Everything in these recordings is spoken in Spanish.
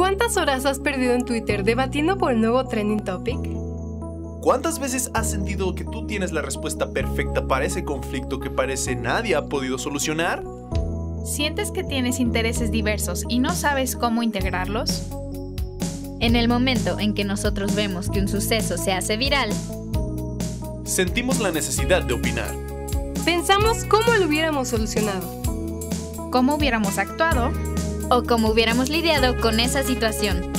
¿Cuántas horas has perdido en Twitter debatiendo por el nuevo trending topic? ¿Cuántas veces has sentido que tú tienes la respuesta perfecta para ese conflicto que parece nadie ha podido solucionar? ¿Sientes que tienes intereses diversos y no sabes cómo integrarlos? En el momento en que nosotros vemos que un suceso se hace viral, sentimos la necesidad de opinar. Pensamos cómo lo hubiéramos solucionado, cómo hubiéramos actuado o cómo hubiéramos lidiado con esa situación.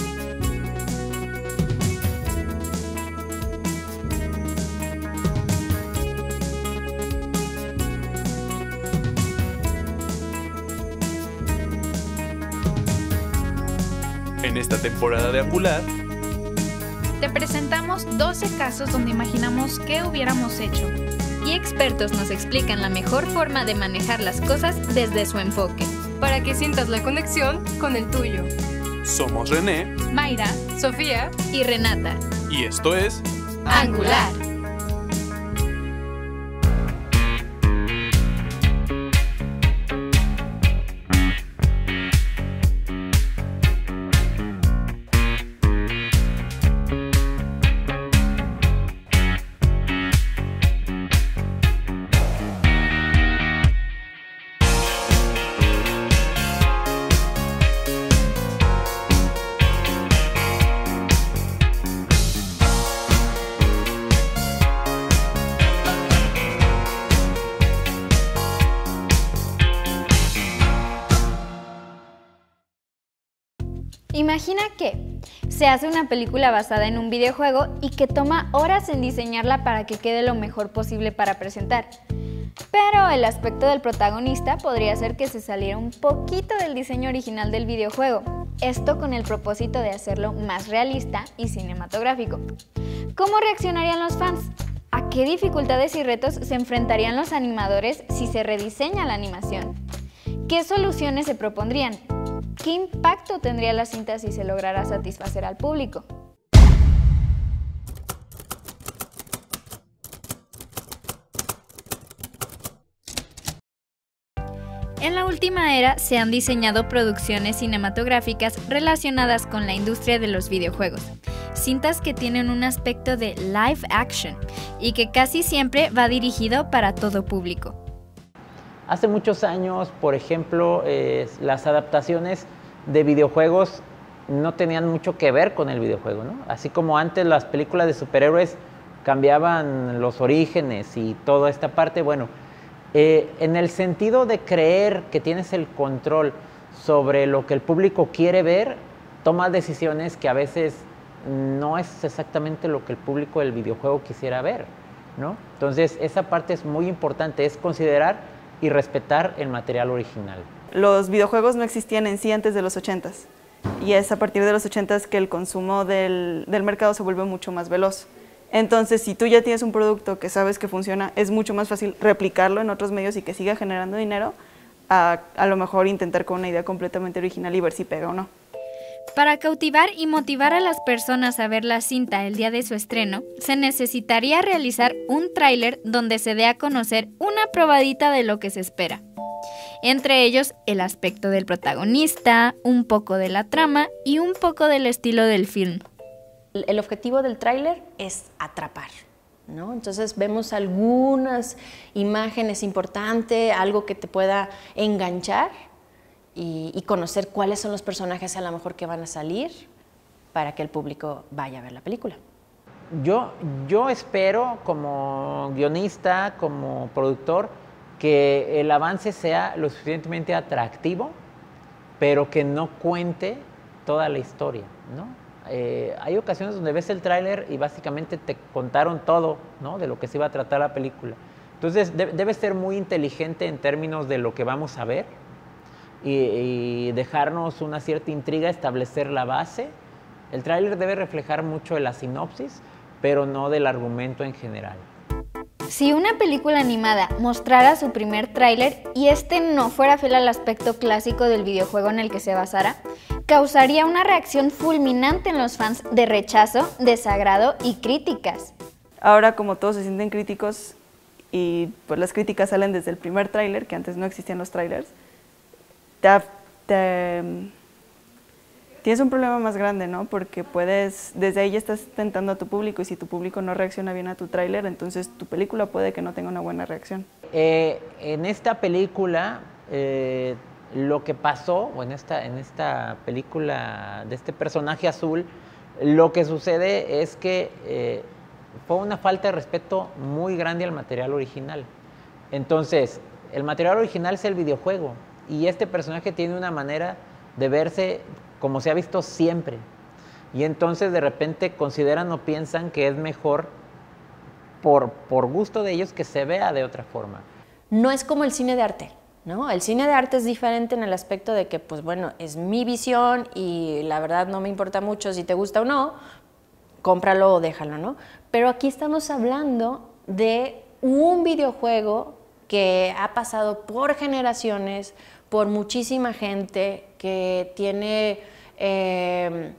En esta temporada de Angular, te presentamos 12 casos donde imaginamos qué hubiéramos hecho. Y expertos nos explican la mejor forma de manejar las cosas desde su enfoque, para que sientas la conexión con el tuyo. Somos René, Mayra, Sofía y Renata. Y esto es Angular. Imagina que se hace una película basada en un videojuego y que toma horas en diseñarla para que quede lo mejor posible para presentar. Pero el aspecto del protagonista podría ser que se saliera un poquito del diseño original del videojuego. Esto con el propósito de hacerlo más realista y cinematográfico. ¿Cómo reaccionarían los fans? ¿A qué dificultades y retos se enfrentarían los animadores si se rediseña la animación? ¿Qué soluciones se propondrían? ¿Qué impacto tendría la cinta si se lograra satisfacer al público? En la última era se han diseñado producciones cinematográficas relacionadas con la industria de los videojuegos. Cintas que tienen un aspecto de live action y que casi siempre va dirigido para todo público. Hace muchos años, por ejemplo, las adaptaciones de videojuegos no tenían mucho que ver con el videojuego, ¿no? Así como antes las películas de superhéroes cambiaban los orígenes y toda esta parte, bueno, en el sentido de creer que tienes el control sobre lo que el público quiere ver, tomas decisiones que a veces no es exactamente lo que el público del videojuego quisiera ver, ¿no? Entonces, esa parte es muy importante, es considerar y respetar el material original. Los videojuegos no existían en sí antes de los 80s y es a partir de los 80s que el consumo del mercado se vuelve mucho más veloz. Entonces, si tú ya tienes un producto que sabes que funciona, es mucho más fácil replicarlo en otros medios y que siga generando dinero a lo mejor intentar con una idea completamente original y ver si pega o no. Para cautivar y motivar a las personas a ver la cinta el día de su estreno, se necesitaría realizar un tráiler donde se dé a conocer una probadita de lo que se espera. Entre ellos, el aspecto del protagonista, un poco de la trama y un poco del estilo del film. El objetivo del tráiler es atrapar, ¿no? Entonces vemos algunas imágenes importantes, algo que te pueda enganchar y conocer cuáles son los personajes a lo mejor que van a salir para que el público vaya a ver la película. Yo espero como guionista, como productor, que el avance sea lo suficientemente atractivo, pero que no cuente toda la historia, ¿no? Hay ocasiones donde ves el tráiler y básicamente te contaron todo, ¿no?, de lo que se iba a tratar la película. Entonces debe ser muy inteligente en términos de lo que vamos a ver y dejarnos una cierta intriga, establecer la base. El tráiler debe reflejar mucho de la sinopsis, pero no del argumento en general. Si una película animada mostrara su primer tráiler y este no fuera fiel al aspecto clásico del videojuego en el que se basara, causaría una reacción fulminante en los fans de rechazo, desagrado y críticas. Ahora, como todos se sienten críticos y pues las críticas salen desde el primer tráiler, que antes no existían los tráilers, tienes un problema más grande, ¿no? Porque desde ahí ya estás tentando a tu público y si tu público no reacciona bien a tu tráiler, entonces tu película puede que no tenga una buena reacción. En esta película, lo que pasó, o en esta película de este personaje azul, lo que sucede es que fue una falta de respeto muy grande al material original. Entonces, el material original es el videojuego y este personaje tiene una manera de verse como se ha visto siempre. Y entonces de repente consideran o piensan que es mejor por gusto de ellos que se vea de otra forma. No es como el cine de arte, ¿no? El cine de arte es diferente en el aspecto de que, pues bueno, es mi visión y la verdad no me importa mucho si te gusta o no, cómpralo o déjalo, ¿no? Pero aquí estamos hablando de un videojuego que ha pasado por generaciones, por muchísima gente, que tiene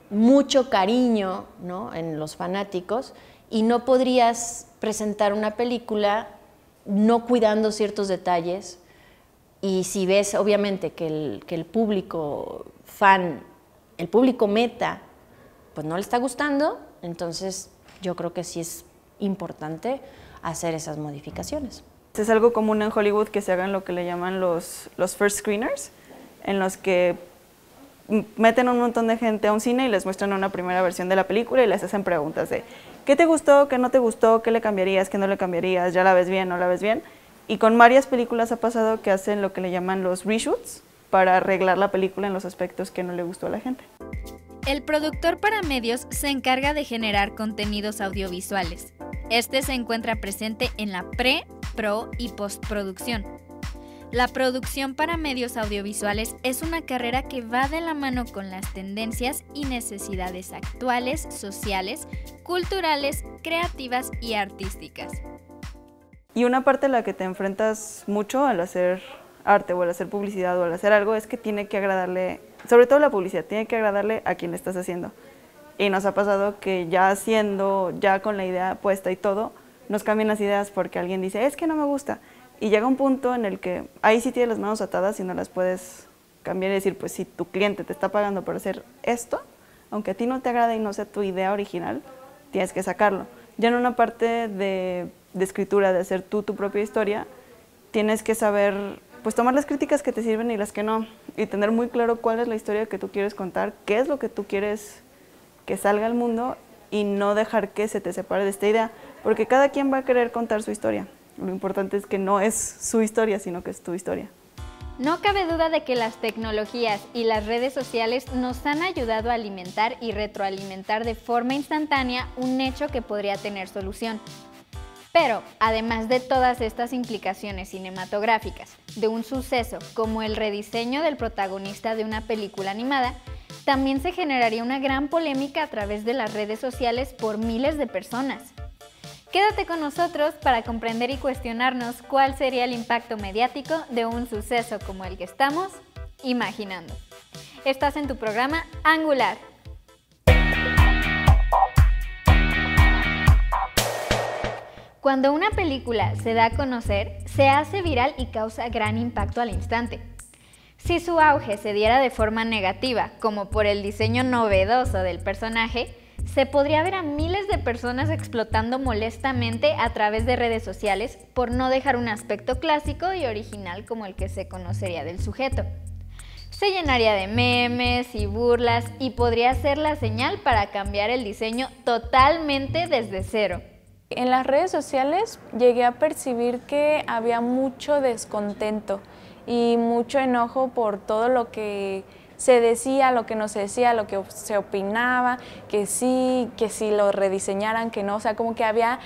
mucho cariño, ¿no?, en los fanáticos, y no podrías presentar una película no cuidando ciertos detalles. Y si ves, obviamente, que el público fan, el público meta, pues no le está gustando, entonces yo creo que sí es importante hacer esas modificaciones. Es algo común en Hollywood que se hagan lo que le llaman los first screeners, en los que meten un montón de gente a un cine y les muestran una primera versión de la película y les hacen preguntas de ¿qué te gustó, qué no te gustó, qué le cambiarías, qué no le cambiarías, ya la ves bien, no la ves bien? Y con varias películas ha pasado que hacen lo que le llaman los reshoots para arreglar la película en los aspectos que no le gustó a la gente. El productor para medios se encarga de generar contenidos audiovisuales. Este se encuentra presente en la pre, pro y postproducción. La producción para medios audiovisuales es una carrera que va de la mano con las tendencias y necesidades actuales, sociales, culturales, creativas y artísticas. Y una parte a la que te enfrentas mucho al hacer arte o al hacer publicidad o al hacer algo es que tiene que agradarle, sobre todo la publicidad, tiene que agradarle a quien le estás haciendo. Y nos ha pasado que ya haciendo, ya con la idea puesta y todo, nos cambian las ideas porque alguien dice, es que no me gusta. Y llega un punto en el que ahí sí tienes las manos atadas y no las puedes cambiar y decir, pues si tu cliente te está pagando por hacer esto, aunque a ti no te agrade y no sea tu idea original, tienes que sacarlo. Ya en una parte de escritura, de hacer tú tu propia historia, tienes que saber, pues tomar las críticas que te sirven y las que no, y tener muy claro cuál es la historia que tú quieres contar, qué es lo que tú quieres que salga al mundo y no dejar que se te separe de esta idea, porque cada quien va a querer contar su historia. Lo importante es que no es su historia, sino que es tu historia. No cabe duda de que las tecnologías y las redes sociales nos han ayudado a alimentar y retroalimentar de forma instantánea un hecho que podría tener solución. Pero, además de todas estas implicaciones cinematográficas de un suceso como el rediseño del protagonista de una película animada, también se generaría una gran polémica a través de las redes sociales por miles de personas. Quédate con nosotros para comprender y cuestionarnos cuál sería el impacto mediático de un suceso como el que estamos imaginando. Estás en tu programa Angular. Cuando una película se da a conocer, se hace viral y causa gran impacto al instante. Si su auge se diera de forma negativa, como por el diseño novedoso del personaje, se podría ver a miles de personas explotando molestamente a través de redes sociales por no dejar un aspecto clásico y original como el que se conocería del sujeto. Se llenaría de memes y burlas y podría ser la señal para cambiar el diseño totalmente desde cero. En las redes sociales llegué a percibir que había mucho descontento y mucho enojo por todo lo que se decía, lo que no se decía, lo que se opinaba, que sí lo rediseñaran, que no, o sea, como que había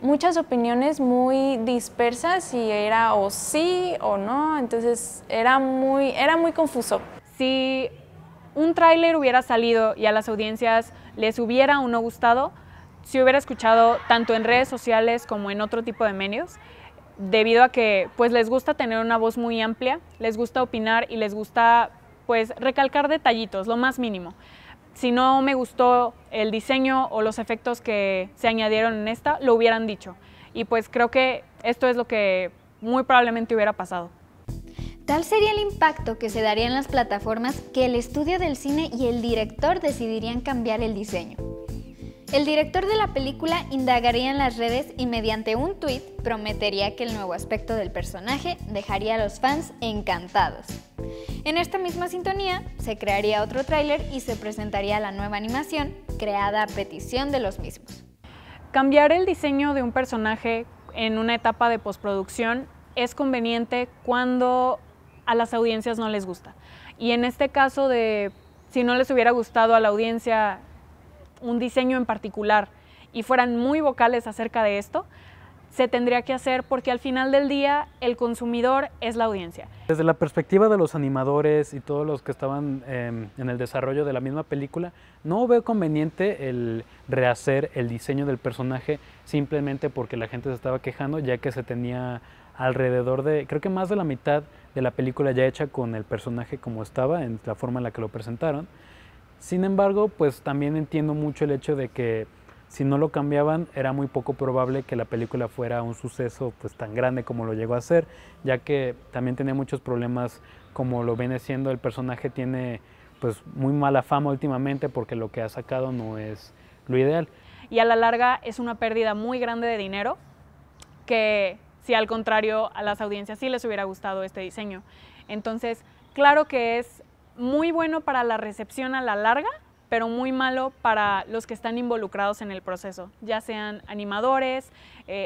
muchas opiniones muy dispersas y era o sí o no, entonces era muy confuso. Si un tráiler hubiera salido y a las audiencias les hubiera o no gustado, se hubiera escuchado tanto en redes sociales como en otro tipo de medios, debido a que pues les gusta tener una voz muy amplia, les gusta opinar y les gusta pues recalcar detallitos, lo más mínimo. Si no me gustó el diseño o los efectos que se añadieron en esta, lo hubieran dicho. Y pues creo que esto es lo que muy probablemente hubiera pasado. Tal sería el impacto que se daría en las plataformas que el estudio del cine y el director decidirían cambiar el diseño. El director de la película indagaría en las redes y mediante un tuit prometería que el nuevo aspecto del personaje dejaría a los fans encantados. En esta misma sintonía, se crearía otro tráiler y se presentaría la nueva animación, creada a petición de los mismos. Cambiar el diseño de un personaje en una etapa de postproducción es conveniente cuando a las audiencias no les gusta. Y en este caso si no les hubiera gustado a la audiencia un diseño en particular y fueran muy vocales acerca de esto, se tendría que hacer porque al final del día el consumidor es la audiencia. Desde la perspectiva de los animadores y todos los que estaban en el desarrollo de la misma película, no veo conveniente el rehacer el diseño del personaje simplemente porque la gente se estaba quejando, ya que se tenía alrededor de, creo que más de la mitad de la película ya hecha con el personaje como estaba, en la forma en la que lo presentaron. Sin embargo, pues también entiendo mucho el hecho de que si no lo cambiaban era muy poco probable que la película fuera un suceso pues tan grande como lo llegó a ser, ya que también tenía muchos problemas como lo viene siendo. El personaje tiene pues muy mala fama últimamente porque lo que ha sacado no es lo ideal. Y a la larga es una pérdida muy grande de dinero que si al contrario a las audiencias sí les hubiera gustado este diseño. Entonces, claro que es muy bueno para la recepción a la larga, pero muy malo para los que están involucrados en el proceso, ya sean animadores,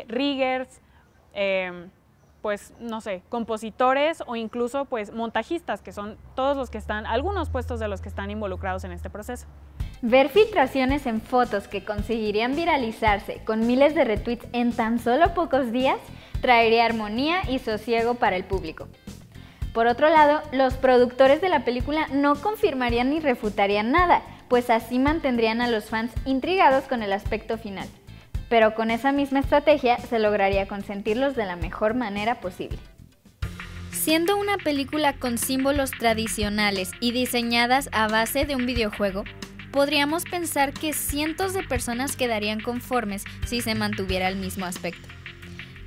riggers, pues no sé, compositores o incluso pues montajistas, que son todos los que están, algunos puestos de los que están involucrados en este proceso. Ver filtraciones en fotos que conseguirían viralizarse con miles de retweets en tan solo pocos días traería armonía y sosiego para el público. Por otro lado, los productores de la película no confirmarían ni refutarían nada, pues así mantendrían a los fans intrigados con el aspecto final. Pero con esa misma estrategia se lograría consentirlos de la mejor manera posible. Siendo una película con símbolos tradicionales y diseñadas a base de un videojuego, podríamos pensar que cientos de personas quedarían conformes si se mantuviera el mismo aspecto.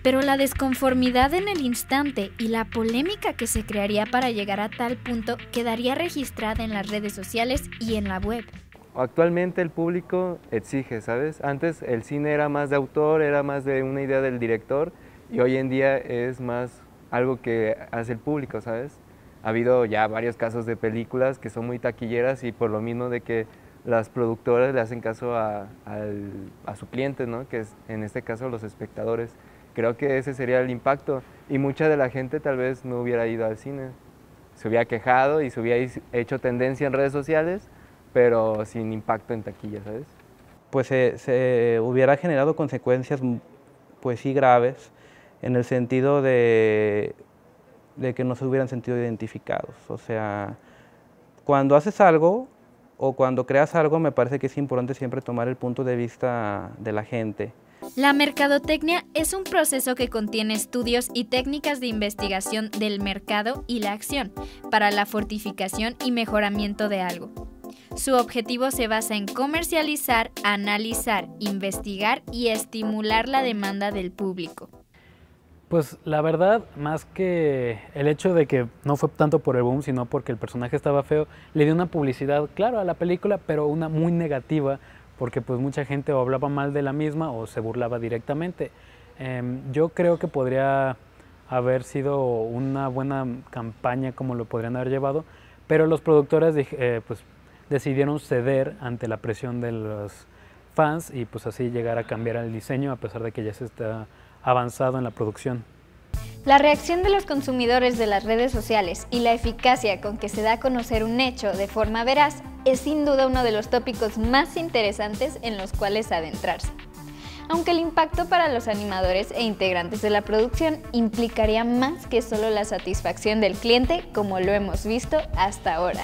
Pero la desconformidad en el instante y la polémica que se crearía para llegar a tal punto quedaría registrada en las redes sociales y en la web. Actualmente el público exige, ¿sabes? Antes el cine era más de autor, era más de una idea del director y hoy en día es más algo que hace el público, ¿sabes? Ha habido ya varios casos de películas que son muy taquilleras y por lo mismo de que las productoras le hacen caso a su cliente, ¿no? Que es en este caso los espectadores. Creo que ese sería el impacto y mucha de la gente tal vez no hubiera ido al cine. Se hubiera quejado y se hubiera hecho tendencia en redes sociales, pero sin impacto en taquilla, ¿sabes? Pues se hubiera generado consecuencias pues sí graves en el sentido de que no se hubieran sentido identificados. O sea, cuando haces algo o cuando creas algo me parece que es importante siempre tomar el punto de vista de la gente. La mercadotecnia es un proceso que contiene estudios y técnicas de investigación del mercado y la acción para la fortificación y mejoramiento de algo. Su objetivo se basa en comercializar, analizar, investigar y estimular la demanda del público. Pues la verdad, más que el hecho de que no fue tanto por el boom, sino porque el personaje estaba feo, le dio una publicidad, claro, a la película, pero una muy negativa, porque pues mucha gente o hablaba mal de la misma o se burlaba directamente. Yo creo que podría haber sido una buena campaña como lo podrían haber llevado, pero los productores pues, decidieron ceder ante la presión de los fans y pues así llegar a cambiar el diseño a pesar de que ya se está avanzado en la producción. La reacción de los consumidores de las redes sociales y la eficacia con que se da a conocer un hecho de forma veraz es sin duda uno de los tópicos más interesantes en los cuales adentrarse. Aunque el impacto para los animadores e integrantes de la producción implicaría más que solo la satisfacción del cliente como lo hemos visto hasta ahora.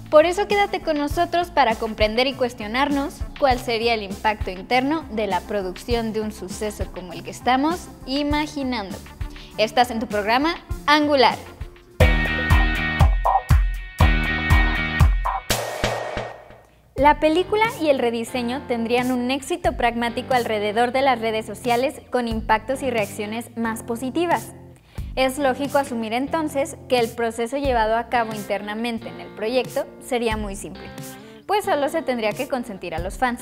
Por eso quédate con nosotros para comprender y cuestionarnos cuál sería el impacto interno de la producción de un suceso como el que estamos imaginando. Estás en tu programa Angular. La película y el rediseño tendrían un éxito pragmático alrededor de las redes sociales con impactos y reacciones más positivas. Es lógico asumir entonces que el proceso llevado a cabo internamente en el proyecto sería muy simple, pues solo se tendría que consentir a los fans.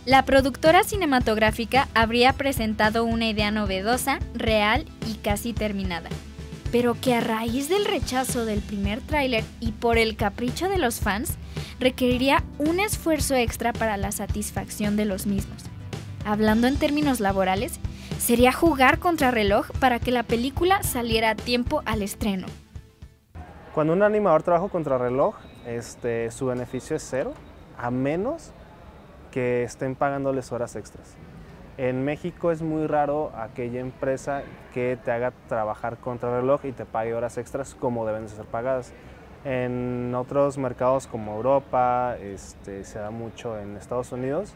La productora cinematográfica habría presentado una idea novedosa, real y casi terminada, pero que a raíz del rechazo del primer tráiler y por el capricho de los fans, requeriría un esfuerzo extra para la satisfacción de los mismos. Hablando en términos laborales, sería jugar contrarreloj para que la película saliera a tiempo al estreno. Cuando un animador trabaja contrarreloj, su beneficio es cero, a menos que estén pagándoles horas extras. En México es muy raro aquella empresa que te haga trabajar contrarreloj y te pague horas extras como deben de ser pagadas. En otros mercados como Europa, se da mucho en Estados Unidos.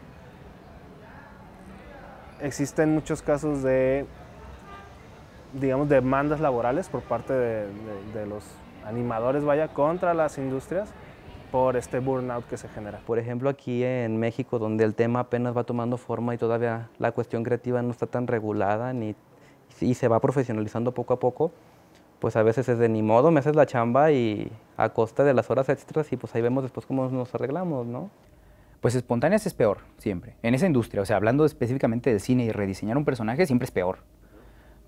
Existen muchos casos de, digamos, demandas laborales por parte de los animadores, contra las industrias por este burnout que se genera. Por ejemplo, aquí en México, donde el tema apenas va tomando forma y todavía la cuestión creativa no está tan regulada y se va profesionalizando poco a poco, pues a veces es de ni modo, me haces la chamba y a costa de las horas extras y pues ahí vemos después cómo nos arreglamos, ¿no? Pues espontáneas es peor, siempre. En esa industria, o sea, hablando específicamente del cine y rediseñar un personaje, siempre es peor.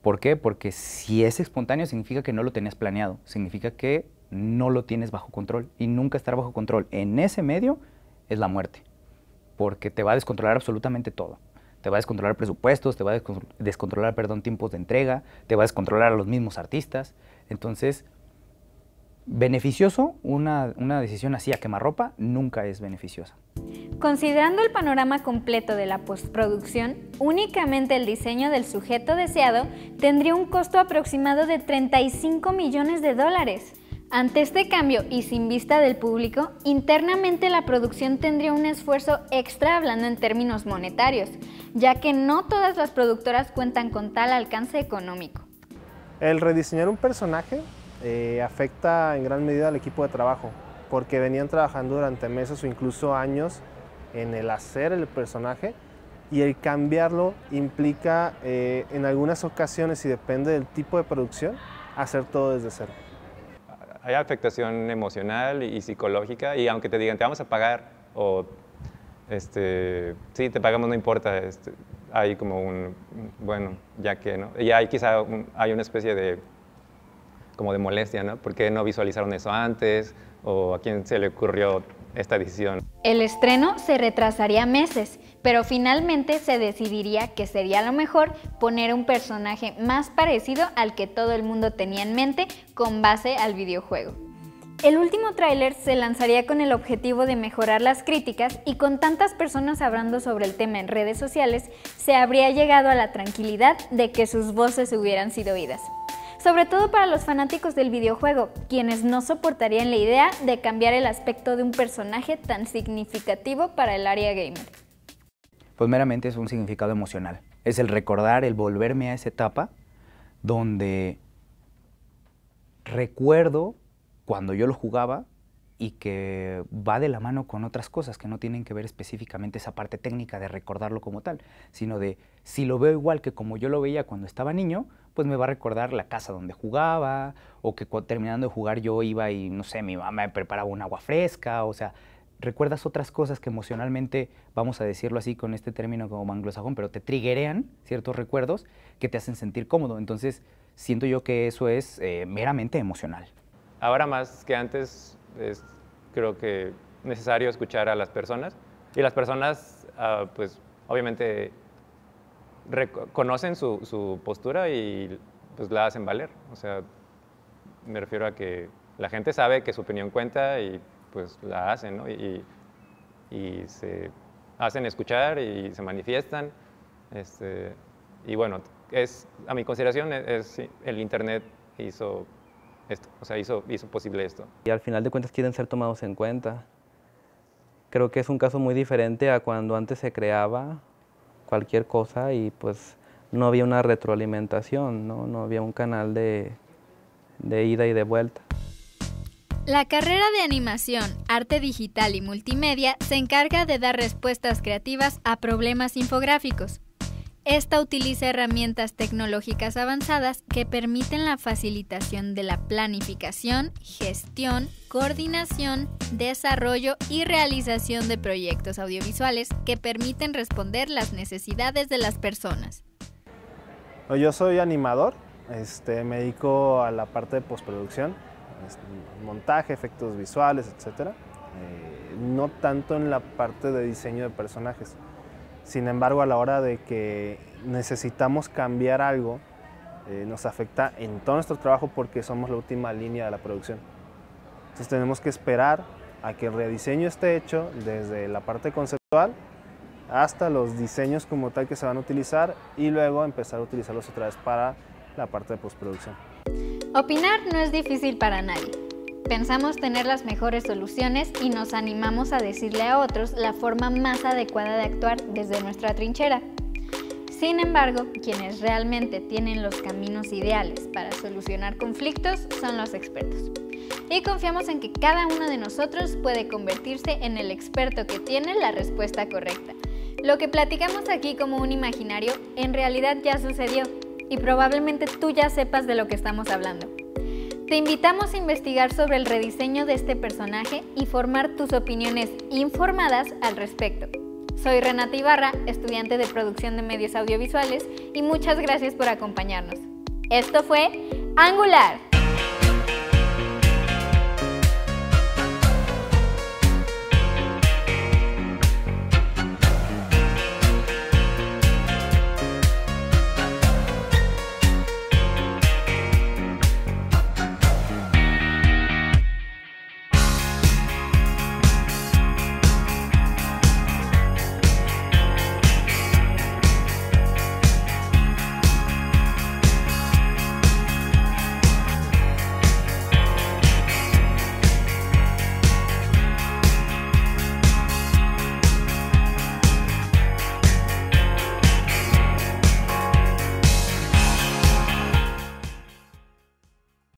¿Por qué? Porque si es espontáneo significa que no lo tenías planeado, significa que no lo tienes bajo control. Y nunca estar bajo control en ese medio es la muerte, porque te va a descontrolar absolutamente todo. Te va a descontrolar presupuestos, te va a descontrolar, tiempos de entrega, te va a descontrolar a los mismos artistas. Entonces, beneficioso, una decisión así a quemarropa nunca es beneficiosa. Considerando el panorama completo de la postproducción, únicamente el diseño del sujeto deseado tendría un costo aproximado de $35 millones. Ante este cambio y sin vista del público, internamente la producción tendría un esfuerzo extra hablando en términos monetarios, ya que no todas las productoras cuentan con tal alcance económico. El rediseñar un personaje afecta en gran medida al equipo de trabajo, porque venían trabajando durante meses o incluso años en el hacer el personaje, y el cambiarlo implica en algunas ocasiones, y depende del tipo de producción, hacer todo desde cero. Hay afectación emocional y psicológica, y aunque te digan te vamos a pagar o sí, te pagamos, no importa, hay como un, bueno, ya que, ¿no? Y hay quizá hay una especie de, como de molestia, ¿no? ¿Por qué no visualizaron eso antes? ¿O a quién se le ocurrió esta decisión? El estreno se retrasaría meses, pero finalmente se decidiría que sería lo mejor poner un personaje más parecido al que todo el mundo tenía en mente con base al videojuego. El último tráiler se lanzaría con el objetivo de mejorar las críticas, y con tantas personas hablando sobre el tema en redes sociales, se habría llegado a la tranquilidad de que sus voces hubieran sido oídas. Sobre todo para los fanáticos del videojuego, quienes no soportarían la idea de cambiar el aspecto de un personaje tan significativo para el área gamer. Pues meramente es un significado emocional. Es el recordar, el volverme a esa etapa donde recuerdo cuando yo lo jugaba y que va de la mano con otras cosas que no tienen que ver específicamente esa parte técnica de recordarlo como tal, sino de si lo veo igual que como yo lo veía cuando estaba niño, pues me va a recordar la casa donde jugaba, o que terminando de jugar yo iba y, no sé, mi mamá me preparaba un agua fresca, o sea, recuerdas otras cosas que emocionalmente, vamos a decirlo así con este término como anglosajón, pero te triggerean ciertos recuerdos que te hacen sentir cómodo. Entonces, siento yo que eso es meramente emocional. Ahora más que antes es, creo que, necesario escuchar a las personas, y las personas, pues, obviamente conocen su postura y pues la hacen valer. O sea, me refiero a que la gente sabe que su opinión cuenta y pues la hacen, ¿no? Y se hacen escuchar y se manifiestan. Y bueno, a mi consideración el Internet hizo esto, o sea, hizo posible esto. Y al final de cuentas quieren ser tomados en cuenta. Creo que es un caso muy diferente a cuando antes se creaba cualquier cosa y pues no había una retroalimentación, no había un canal de ida y de vuelta. La carrera de animación, arte digital y multimedia se encarga de dar respuestas creativas a problemas infográficos. Esta utiliza herramientas tecnológicas avanzadas que permiten la facilitación de la planificación, gestión, coordinación, desarrollo y realización de proyectos audiovisuales que permiten responder las necesidades de las personas. Yo soy animador, me dedico a la parte de postproducción, montaje, efectos visuales, etc. No tanto en la parte de diseño de personajes. Sin embargo, a la hora de que necesitamos cambiar algo, nos afecta en todo nuestro trabajo porque somos la última línea de la producción. Entonces tenemos que esperar a que el rediseño esté hecho desde la parte conceptual hasta los diseños como tal que se van a utilizar y luego empezar a utilizarlos otra vez para la parte de postproducción. Opinar no es difícil para nadie. Pensamos tener las mejores soluciones y nos animamos a decirle a otros la forma más adecuada de actuar desde nuestra trinchera. Sin embargo, quienes realmente tienen los caminos ideales para solucionar conflictos son los expertos. Y confiamos en que cada uno de nosotros puede convertirse en el experto que tiene la respuesta correcta. Lo que platicamos aquí como un imaginario, en realidad ya sucedió y probablemente tú ya sepas de lo que estamos hablando. Te invitamos a investigar sobre el rediseño de este personaje y formar tus opiniones informadas al respecto. Soy Renata Ibarra, estudiante de producción de medios audiovisuales, y muchas gracias por acompañarnos. Esto fue Angular.